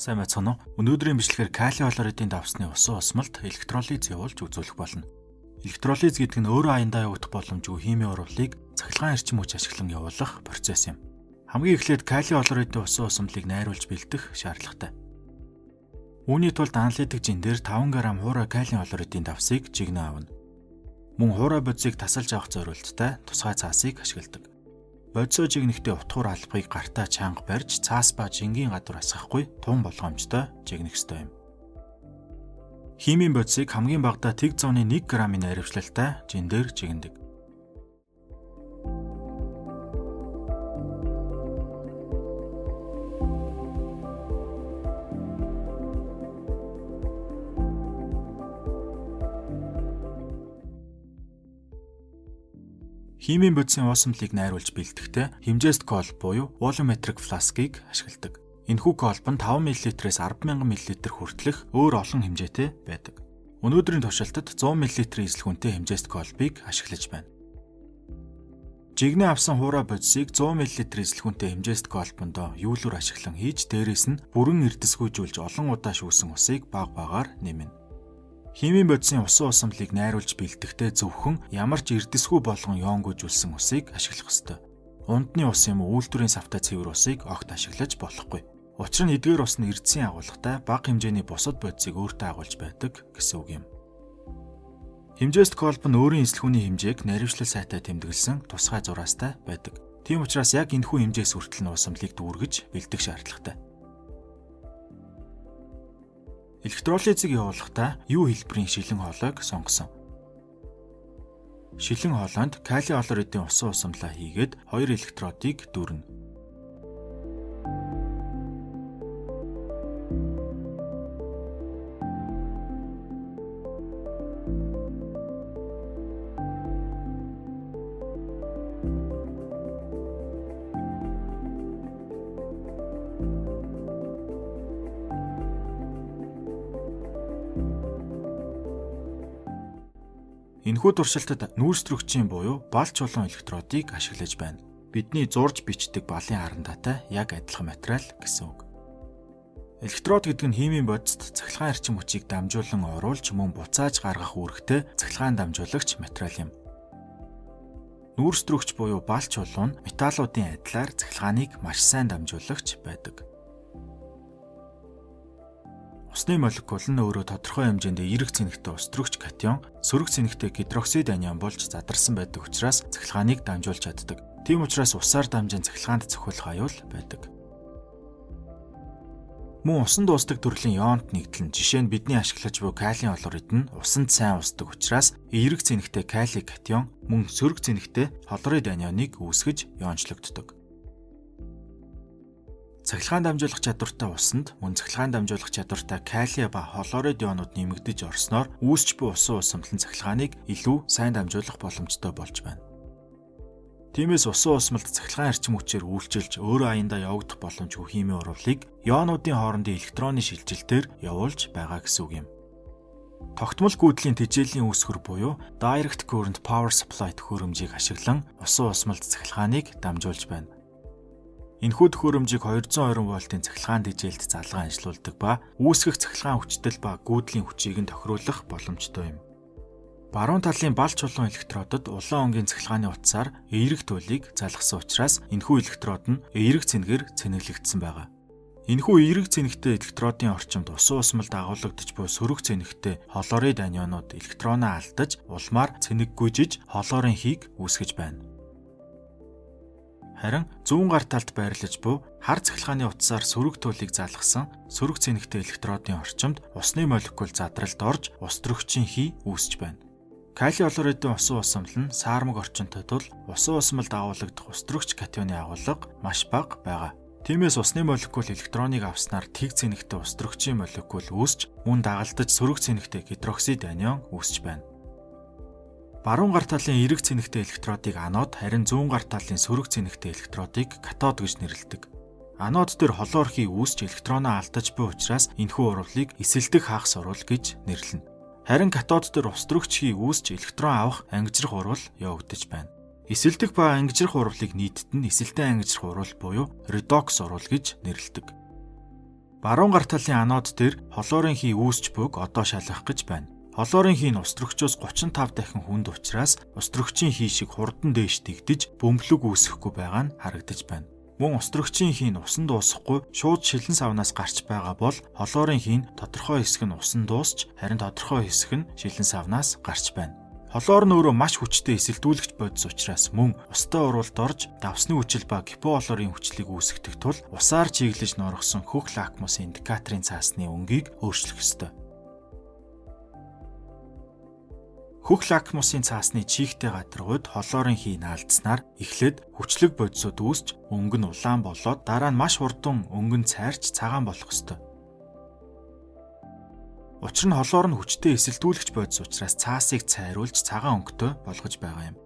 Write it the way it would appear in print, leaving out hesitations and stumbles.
Сайн байцгаана уу? Өнөөдрийн бичлэгээр калий хлоридын давсны усан усмалд электролиз явуулж үзүүлэх болно. Электролиз гэдэг нь өөрөө аяндаа явагдах боломжгүй химийн урвалыг цахилгаан эрчим хүч ашиглан явуулах процесс юм. Хамгийн эхлээд калий хлоридын усан усмлыг найруулж бэлдэх шаардлагатай. Үүний тулд аналитик жин дээр 5 г хуурай калий хлоридын давсыг жигнэн авна. Мөн хуурай бодисыг тасалж авах зорилттой тусгай цаасыг ашигладаг. Бодисоо жигнэхдээ утгуур албахыг гартаа чанга барьж цаас ба жингийн гадуур асгахгүй тун болгоомжтой жигнэх ёстой юм. Химийн бодисыг хамгийн багадаа тэг зууны 1 г-ийн найрамшлалтай жин дээр жигнэдэг. Химийн бодисын уусамлыг найруулж бэлдэхдээ хэмжээст колб буюу волюметрик фласкыг ашигладаг. Энэхүү колб нь 5 мл-ээс 10,000 мл хүртэлх өөр олон хэмжээтэй байдаг. Өнөөдрийн туршилтад 100 мл эзлэх үнэтэй хэмжээст колбыг ашиглаж байна. Жигнэн авсан хуурай бодисыг 100 мл эзлэх үнэтэй хэмжээст колбондоо юулуур ашиглан хийж дээрээс нь бүрэн эрдэсгүйжүүлж олон удаа шүүсэн усыг баг багаар нэмнэ. Химийн бодисын усан усамлыг найруулж бэлдэхдээ зөвхөн ямар ч эрдэсгүй болгон йонгүйжүүлсэн усыг ашиглах ёстой. Ундны ус юм уу үйлдвэрийн савтай цэвэр усыг огт ашиглаж болохгүй. Учир нь эдгээр ус нь эрдэсийн агуулгатай бага хэмжээний бусад бодисыг өөртөө агуулж байдаг гэсэн үг юм. Хэмжээст колб нь өөрийн эзлэхүүний хэмжээг наривчлал сайтай тэмдэглэсэн тусгай зураастай байдаг. Тийм учраас яг энэхүү хэмжээс хүртэл нь усамлыг дүүргэж бэлдэх шаардлагатай. Электролизыг явуулахдаа юу хэлбэрийн шилэн хоолойг сонгосон. Шилэн хоолойнд калий хлоридын усан усамлаа хийгээд 2 электродыг дүүрнэ. Энэхүү туршилтад нүүрстрөгчийн буюу балч чулуун электродыг ашиглаж байна. Бидний зурж бичдэг балын харандатай яг адилхан материал гэсэн үг. Электрод гэдэг нь химийн бодисд цахилгаан эрчим хүчийг дамжуулан оруулж мөн буцааж гаргах үүрэгтэй цахилгаан дамжуулагч материал юм. Нүүрстрөгч буюу балч чулуун нь металлуудын адилаар цахилгааныг маш сайн дамжуулагч байдаг. Усны молекул нь өөрөө тодорхой хэмжээнд эерэг цэнэгтэй устрөгч катион, сөрөг цэнэгтэй гидроксид анион болж задарсан байдаг учраас цахилгааныг дамжуулж чаддаг. Тийм учраас усаар дамжин цахилгаанд цохиулах аюул байдаг. Мөн усанд дуусдаг төрлийн ионт нэгдэл нь жишээ нь бидний ашиглаж буй калий хлорид нь усанд сайн устдаг учраас эерэг цэнэгтэй калий катион мөн сөрөг цэнэгтэй хлорид анионыг үүсгэж иончлогддог. Цахилгаан дамжуулах чадвартай усанд мөн цахилгаан дамжуулах чадвартай калий ба хлорид ионууд нэмэгдэж орсноор үүсч буй усан усамлын цахилгааныг илүү сайн дамжуулах боломжтой болж байна. Тиймээс усан усмалд цахилгаан эрчим хүчээр үйлчилж өөрөө аяндаа явагдах боломжгүй химийн урвалыг ионуудын хоорондын электроны шилжилтээр явуулж байгаа гэсэн үг юм. Тогтмол гүйдлийн тэжээлийн үүсгэр буюу direct current power supply төхөөрөмжийг ашиглан усан усмалд цахилгааныг дамжуулж байна. Энэхүү төхөөрөмжийг 220 вольтын цахилгаан тэжээлд залгаан ажиллуулдаг ба үүсгэх цахилгаан хүчтэй ба гүйдлийн хүчийг нь тохируулах боломжтой юм. Баруун талын балч чулуун электродод улаан өнгийн цахилгааны утсаар эерэг туйлыг залгасан учраас энэхүү электрод нь эерэг цэнэгээр цэнэглэгдсэн байгаа. Энэхүү эерэг цэнэгтэй электродын орчимд усан усмалд агуулгадж буй сөрөг цэнэгтэй хлорид анионууд электроноо алдаж улмаар цэнэг гүйжиж хлорын хийг үүсгэж байна. Харин зүүн гар талд байрлаж буй хар цахилгааны утсаар сөрөг туйлыг залгасан сөрөг цэнэгтэй электродын орчимд усны молекул задралд орж устрөгчийн хий үүсэж байна. Калий хлоридын усан усамл нь саармаг орчинтой тул усан усмалд агуулгадах устрөгч катионы агуулга маш бага байгаа. Тиймээс усны молекул электроныг авснаар тэг цэнэгтэй устрөгчийн молекул үүсч мөн дагалдаж сөрөг цэнэгтэй гидроксид анион үүсэж байна. Баруун гар талын эерэг цэнэгтэй электродыг анод, харин зүүн гар талын сөрөг цэнэгтэй электродыг катод гэж нэрлэдэг. Анод дээр хлор хий үүсч электроноо алдаж буй учраас энэхүү урвалыг эсэлдэх хагас урвал гэж нэрлэнэ. Харин катод дээр устрөгч хий үүсч электрон авах ангижрах урвал явагдаж байна. Эсэлдэх ба ангижрах урвалыг нийтэд нь эсэлтэн ангижрах урвал буюу редокс урвал гэж нэрлэдэг. Баруун гар талын анод дээр холоорын хий үүсч буйг одоо шалгах гэж байна. Холоорын хий нь устрөгчөөс 35 дахин хүнд учраас устрөгчийн хий шиг хурдан дээш тэгдэж бөмбөлөг үүсэхгүй байгаа нь харагдаж байна. Мөн устрөгчийн хий нь усан дуусахгүй шууд шилэн савнаас гарч байгаа бол холоорын хий нь тодорхой хэсэг нь усан дуусч харин тодорхой хэсэг нь шилэн савнаас гарч байна. Холоор нь өөрөө маш хүчтэй эсэлдүүлэгч бодис учраас мөн устай уралд орж давсны хүчил ба гипохлорын хүчлийг үүсгэх тул усаар чиглэж норгосон хөх лакмус индикаторын цаасны өнгийг өөрчлөх ёстой. Хөх лакмусын цаасны чийгтэй гадаргууд холоорын хий наалдснаар эхлээд хүчлэг бодисууд үүсч өнгө нь улаан болоод дараа нь маш хурдан өнгө нь цайрч цагаан болох ёстой. Учир нь холоор нь хүчтэй эсэлдүүлэгч бодис учраас цаасыг цайруулж цагаан өнгөтэй болгож байгаа юм.